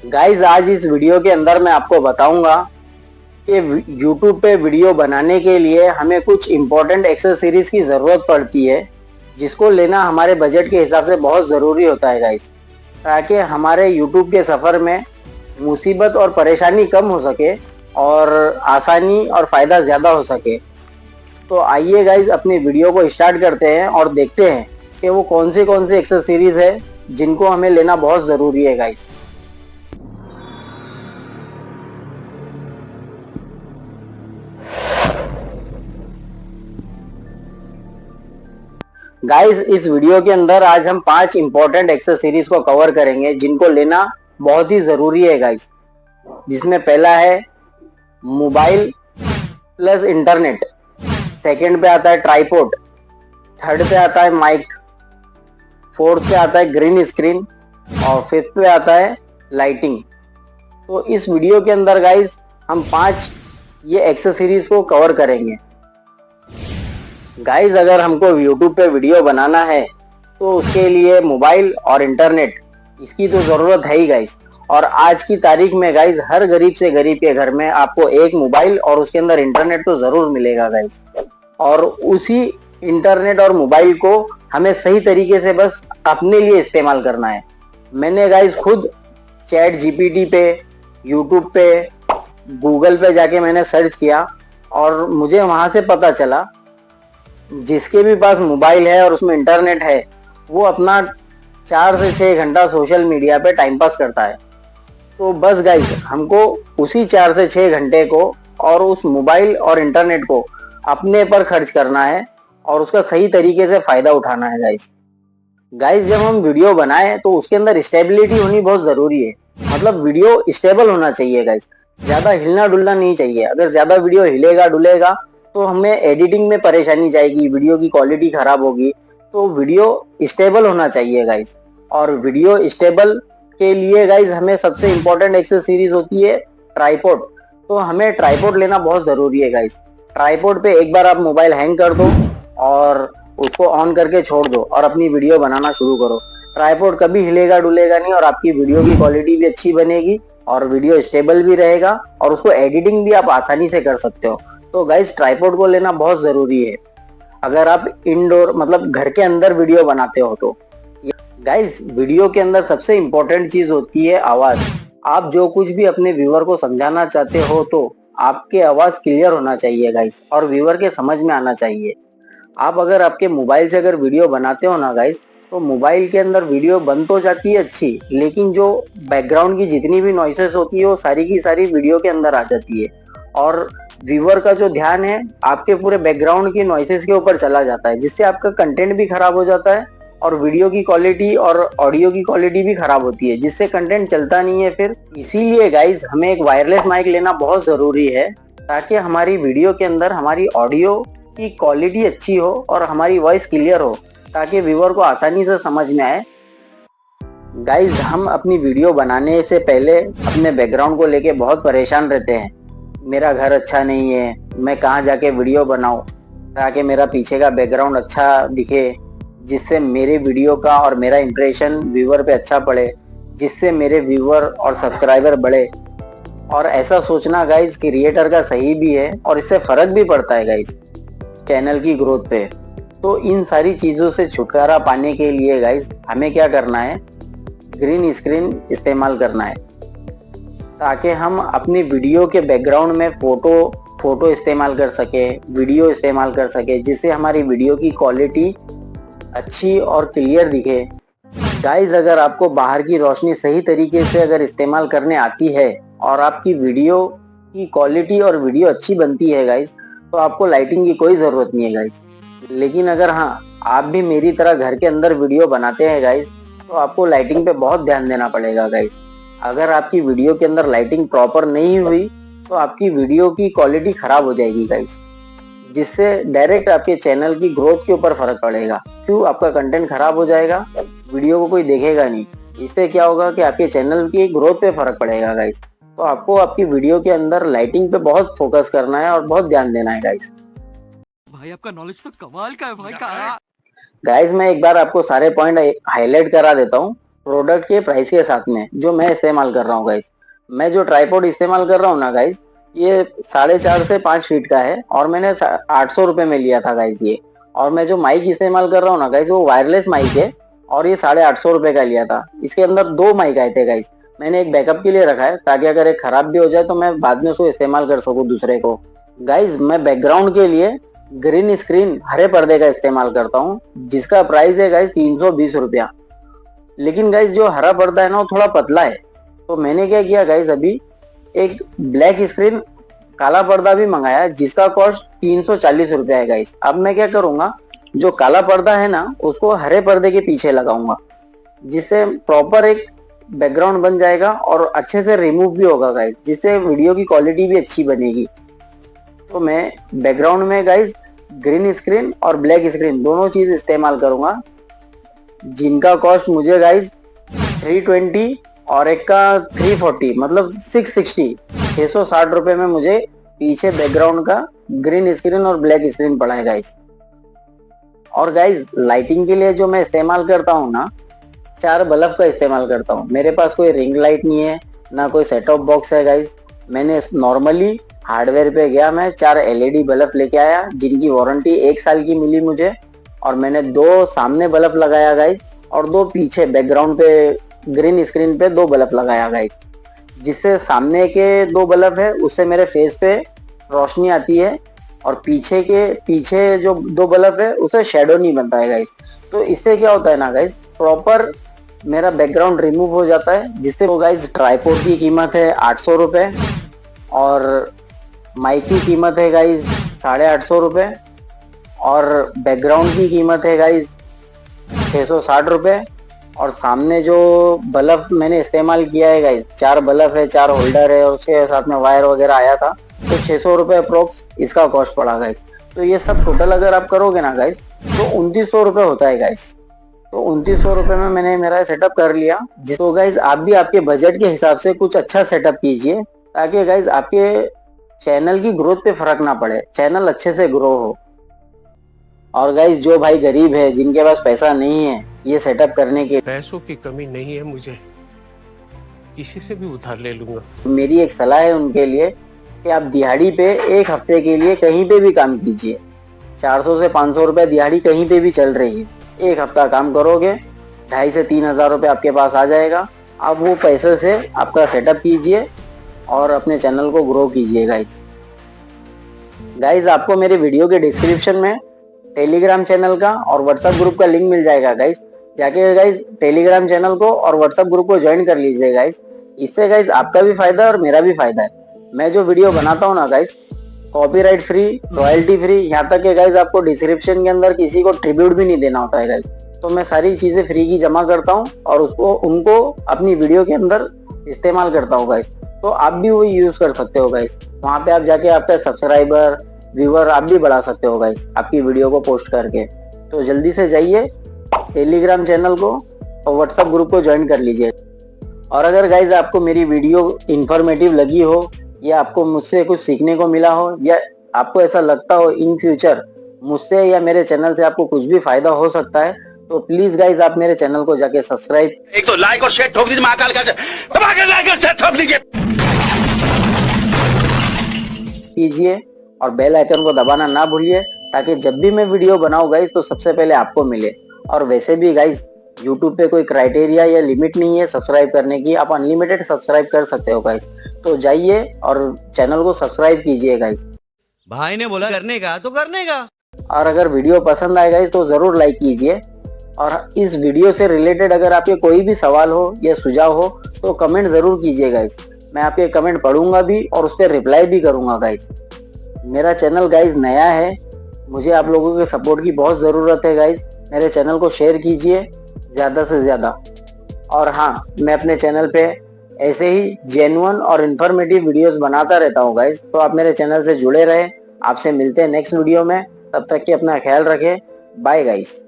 Guys आज इस video के अंदर मैं आपको बताऊंगा कि YouTube पे वीडियो बनाने के लिए हमें कुछ इम्पोर्टेंट एक्सेसरीज की ज़रूरत पड़ती है, जिसको लेना हमारे बजट के हिसाब से बहुत ज़रूरी होता है गाइज, ताकि हमारे YouTube के सफ़र में मुसीबत और परेशानी कम हो सके और आसानी और फ़ायदा ज़्यादा हो सके। तो आइए गाइज अपनी वीडियो को स्टार्ट करते हैं और देखते हैं कि वो कौन सी एक्सेसरीज है जिनको हमें लेना बहुत ज़रूरी है गाइज। गाइस इस वीडियो के अंदर आज हम 5 इंपॉर्टेंट एक्सेसरीज को कवर करेंगे जिनको लेना बहुत ही जरूरी है गाइस। जिसमें पहला है मोबाइल प्लस इंटरनेट, सेकंड पे आता है ट्राइपॉड, थर्ड पे आता है माइक, फोर्थ पे आता है ग्रीन स्क्रीन और फिफ्थ पे आता है लाइटिंग। तो इस वीडियो के अंदर गाइस हम 5 ये एक्सेसरीज को कवर करेंगे। गाइज अगर हमको YouTube पे वीडियो बनाना है तो उसके लिए मोबाइल और इंटरनेट इसकी तो ज़रूरत है ही गाइज। और आज की तारीख में गाइज हर गरीब से गरीब के घर में आपको एक मोबाइल और उसके अंदर इंटरनेट तो ज़रूर मिलेगा गाइज। और उसी इंटरनेट और मोबाइल को हमें सही तरीके से बस अपने लिए इस्तेमाल करना है। मैंने गाइज खुद चैट जीपीटी पे, यूट्यूब पे, गूगल पे जाके मैंने सर्च किया और मुझे वहाँ से पता चला जिसके भी पास मोबाइल है और उसमें इंटरनेट है वो अपना 4 से 6 घंटा सोशल मीडिया पे टाइम पास करता है। तो बस गाइस हमको उसी 4 से 6 घंटे को और उस मोबाइल और इंटरनेट को अपने पर खर्च करना है और उसका सही तरीके से फायदा उठाना है गाइस। गाइस जब हम वीडियो बनाए तो उसके अंदर स्टेबिलिटी होनी बहुत जरूरी है। मतलब वीडियो स्टेबल होना चाहिए गाइस, ज्यादा हिलना डुलना नहीं चाहिए। अगर ज्यादा वीडियो हिलेगा डुलेगा तो हमें एडिटिंग में परेशानी जाएगी, वीडियो की क्वालिटी खराब होगी। तो वीडियो स्टेबल होना चाहिए गाइस। और वीडियो स्टेबल के लिए गाइस हमें सबसे इम्पोर्टेंट एक्सेसरीज होती है ट्राइपॉड। तो हमें ट्राइपॉड लेना बहुत जरूरी है गाइस। ट्राइपॉड पे एक बार आप मोबाइल हैंग कर दो और उसको ऑन करके छोड़ दो और अपनी वीडियो बनाना शुरू करो। ट्राइपॉड कभी हिलेगा डुलेगा नहीं और आपकी वीडियो की क्वालिटी भी अच्छी बनेगी और वीडियो स्टेबल भी रहेगा और उसको एडिटिंग भी आप आसानी से कर सकते हो। तो गाइस ट्राइपॉड को लेना बहुत जरूरी है अगर आप इंडोर मतलब घर के अंदर वीडियो बनाते हो तो। गाइस वीडियो के अंदर सबसे इम्पोर्टेंट चीज होती है आवाज। आप जो कुछ भी अपने व्यूअर को समझाना चाहते हो तो आपके आवाज क्लियर होना चाहिए गाइस और व्यूअर के समझ में आना चाहिए। आप अगर आपके मोबाइल से अगर वीडियो बनाते हो ना गाइस तो मोबाइल के अंदर वीडियो बन तो जाती है अच्छी, लेकिन जो बैकग्राउंड की जितनी भी नॉइसेस होती है वो सारी की सारी वीडियो के अंदर आ जाती है और व्यूअर का जो ध्यान है आपके पूरे बैकग्राउंड की नॉइसेस के ऊपर चला जाता है, जिससे आपका कंटेंट भी खराब हो जाता है और वीडियो की क्वालिटी और ऑडियो की क्वालिटी भी खराब होती है, जिससे कंटेंट चलता नहीं है फिर। इसीलिए गाइज हमें एक वायरलेस माइक लेना बहुत जरूरी है ताकि हमारी वीडियो के अंदर हमारी ऑडियो की क्वालिटी अच्छी हो और हमारी वॉइस क्लियर हो, ताकि व्यूअर को आसानी से समझ में आए। गाइज हम अपनी वीडियो बनाने से पहले अपने बैकग्राउंड को लेके बहुत परेशान रहते हैं। मेरा घर अच्छा नहीं है, मैं कहाँ जाके वीडियो बनाऊं ताकि मेरा पीछे का बैकग्राउंड अच्छा दिखे, जिससे मेरे वीडियो का और मेरा इंप्रेशन व्यूअर पे अच्छा पड़े, जिससे मेरे व्यूअर और सब्सक्राइबर बढ़े। और ऐसा सोचना गाइज क्रिएटर का सही भी है और इससे फर्क भी पड़ता है गाइज चैनल की ग्रोथ पे। तो इन सारी चीज़ों से छुटकारा पाने के लिए गाइज हमें क्या करना है, ग्रीन स्क्रीन इस्तेमाल करना है ताकि हम अपनी वीडियो के बैकग्राउंड में फोटो इस्तेमाल कर सके, वीडियो इस्तेमाल कर सके, जिससे हमारी वीडियो की क्वालिटी अच्छी और क्लियर दिखे। गाइज अगर आपको बाहर की रोशनी सही तरीके से अगर इस्तेमाल करने आती है और आपकी वीडियो की क्वालिटी और वीडियो अच्छी बनती है गाइज, तो आपको लाइटिंग की कोई ज़रूरत नहीं है गाइज। लेकिन अगर हाँ आप भी मेरी तरह घर के अंदर वीडियो बनाते हैं गाइज तो आपको लाइटिंग पे बहुत ध्यान देना पड़ेगा गाइज। अगर आपकी वीडियो के अंदर लाइटिंग प्रॉपर नहीं हुई तो आपकी वीडियो की क्वालिटी खराब हो जाएगी गाइस, जिससे डायरेक्ट आपके चैनल की ग्रोथ के ऊपर फर्क पड़ेगा। क्यों, आपका कंटेंट खराब हो जाएगा, वीडियो को कोई देखेगा नहीं। इससे क्या होगा कि आपके चैनल की ग्रोथ पे फर्क पड़ेगा गाइस। तो आपको आपकी वीडियो के अंदर लाइटिंग पे बहुत फोकस करना है और बहुत ध्यान देना है गाइस। भाई आपका नॉलेज तो कमाल का है भाई का। गाइस मैं एक बार आपको सारे पॉइंट हाईलाइट करा देता हूँ प्रोडक्ट के प्राइस के साथ में जो मैं इस्तेमाल कर रहा हूँ गाइस। मैं जो ट्राईपॉड इस्तेमाल कर रहा हूँ ना गाइस, ये 4.5 से 5 फीट का है और मैंने 800 रुपये में लिया था गाइस ये। और मैं जो माइक इस्तेमाल कर रहा हूँ ना गाइस, वो वायरलेस माइक है और ये 850 रुपये का लिया था। इसके अंदर 2 माइक आए थे गाइस। मैंने एक बैकअप के लिए रखा है ताकि अगर एक खराब भी हो जाए तो मैं बाद में उसको इस्तेमाल कर सकूँ दूसरे को। गाइस मैं बैकग्राउंड के लिए ग्रीन स्क्रीन हरे पर्दे का इस्तेमाल करता हूँ, जिसका प्राइस है गाइस 320 रुपया। लेकिन गाइस जो हरा पर्दा है ना, वो थोड़ा पतला है, तो मैंने क्या किया गाइस, अभी एक ब्लैक स्क्रीन काला पर्दा भी मंगाया जिसका कॉस्ट 340 रुपया है गाइस। अब मैं क्या करूंगा, जो काला पर्दा है ना उसको हरे पर्दे के पीछे लगाऊंगा, जिससे प्रॉपर एक बैकग्राउंड बन जाएगा और अच्छे से रिमूव भी होगा गाइस, जिससे वीडियो की क्वालिटी भी अच्छी बनेगी। तो मैं बैकग्राउंड में गाइस ग्रीन स्क्रीन और ब्लैक स्क्रीन दोनों चीज इस्तेमाल करूंगा, जिनका कॉस्ट मुझे गाइस 320 और एक का 340, मतलब 660, 660 रुपये में मुझे पीछे बैकग्राउंड का ग्रीन स्क्रीन और ब्लैक स्क्रीन पड़ा है गाइस। और गाइस लाइटिंग के लिए जो मैं इस्तेमाल करता हूँ ना, 4 बल्ब का इस्तेमाल करता हूँ। मेरे पास कोई रिंग लाइट नहीं है, ना कोई सेट ऑफ बॉक्स है गाइस। मैंने नॉर्मली हार्डवेयर पे गया, मैं 4 एलईडी बल्ब लेके आया जिनकी वारंटी 1 साल की मिली मुझे। और मैंने 2 सामने बल्ब लगाया गाइस और 2 पीछे बैकग्राउंड पे ग्रीन स्क्रीन पे 2 बल्ब लगाया गाइस, जिससे सामने के 2 बल्ब है उससे मेरे फेस पे रोशनी आती है और पीछे जो 2 बल्ब है उससे शेडो नहीं बनता है गाइस। तो इससे क्या होता है ना गाइस, प्रॉपर मेरा बैकग्राउंड रिमूव हो जाता है, जिससे वो गाइस ट्राईपॉड की कीमत है 800 रुपये और माइक की कीमत है गाइस 850 रुपये और बैकग्राउंड की कीमत है गाइस 660 रुपये। और सामने जो बल्ब मैंने इस्तेमाल किया है गाइस, 4 बल्ब है, 4 होल्डर है और उसके साथ में वायर वगैरह आया था, तो 600 रुपये अप्रोक्स इसका कॉस्ट पड़ा गाइस। तो ये सब टोटल अगर आप करोगे ना गाइस तो 2900 रुपये होता है गाइस। तो 2900 रुपये में मैंने मेरा सेटअप कर लिया। तो गाइज आप भी आपके बजट के हिसाब से कुछ अच्छा सेटअप कीजिए, ताकि गाइज आपके चैनल की ग्रोथ पे फर्क ना पड़े, चैनल अच्छे से ग्रो हो। और गाइज जो भाई गरीब है, जिनके पास पैसा नहीं है ये सेटअप करने के, पैसों की कमी नहीं है मुझे, किसी से भी उधार ले लूंगा। मेरी एक सलाह है उनके लिए कि आप दिहाड़ी पे 1 हफ्ते के लिए कहीं पे भी काम कीजिए। 400 से 500 रुपये दिहाड़ी कहीं पे भी चल रही है। 1 हफ्ता काम करोगे 2,500 से 3,000 रुपये आपके पास आ जाएगा। आप वो पैसे से आपका सेटअप कीजिए और अपने चैनल को ग्रो कीजिए गाइज आपको मेरे वीडियो के डिस्क्रिप्शन में टेलीग्राम चैनल का और व्हाट्सएप ग्रुप का लिंक मिल जाएगा गाइज। जाके गाइज टेलीग्राम चैनल को और व्हाट्सएप ग्रुप को ज्वाइन कर लीजिए गाइज। इससे गाइज आपका भी फायदा है और मेरा भी फायदा है। मैं जो वीडियो बनाता हूँ ना guys, copyright free, royalty free, यहाँ तक कि गाइज आपको डिस्क्रिप्शन के अंदर किसी को ट्रिब्यूट भी नहीं देना होता है गाइज। तो मैं सारी चीजें फ्री की जमा करता हूँ और उनको अपनी वीडियो के अंदर इस्तेमाल करता हूँ गाइज। तो आप भी वही यूज कर सकते हो गाइज। वहाँ पे आप जाके आपका सब्सक्राइबर व्यूअर आप भी बढ़ा सकते हो गाइज, आपकी वीडियो को पोस्ट करके। तो जल्दी से जाइए टेलीग्राम चैनल को और व्हाट्सएप ग्रुप को ज्वाइन कर लीजिए। और अगर गाइज आपको मेरी वीडियो इंफॉर्मेटिव लगी हो या आपको मुझसे कुछ सीखने को मिला हो या आपको ऐसा लगता हो इन फ्यूचर मुझसे या मेरे चैनल से आपको कुछ भी फायदा हो सकता है, तो प्लीज गाइज आप मेरे चैनल को जाके सब्सक्राइब, एक तो लाइक और शेयर ठोक दीजिए, महाकाल का दबा के लाइक और शेयर ठोक दीजिए कीजिए और बेल आइकन को दबाना ना भूलिए, ताकि जब भी मैं वीडियो बनाऊं गाइज तो सबसे पहले आपको मिले। और वैसे भी गाइज यूट्यूब पे कोई क्राइटेरिया या लिमिट नहीं है सब्सक्राइब करने की, आप अनलिमिटेड सब्सक्राइब कर सकते हो गाइज। तो जाइए और चैनल को सब्सक्राइब कीजिए गाइज। भाई ने बोला करने का तो करने का। और अगर वीडियो पसंद आए गाइज तो जरूर लाइक कीजिए। और इस वीडियो से रिलेटेड अगर आपके कोई भी सवाल हो या सुझाव हो तो कमेंट जरूर कीजिए गाइज। मैं आपके कमेंट पढ़ूंगा भी और उस पर रिप्लाई भी करूंगा गाइज। मेरा चैनल गाइज नया है, मुझे आप लोगों के सपोर्ट की बहुत ज़रूरत है गाइज। मेरे चैनल को शेयर कीजिए ज़्यादा से ज़्यादा। और हाँ, मैं अपने चैनल पे ऐसे ही जेन्युइन और इन्फॉर्मेटिव वीडियोस बनाता रहता हूँ गाइज। तो आप मेरे चैनल से जुड़े रहें। आपसे मिलते हैं नेक्स्ट वीडियो में, तब तक कि अपना ख्याल रखें। Bye guys.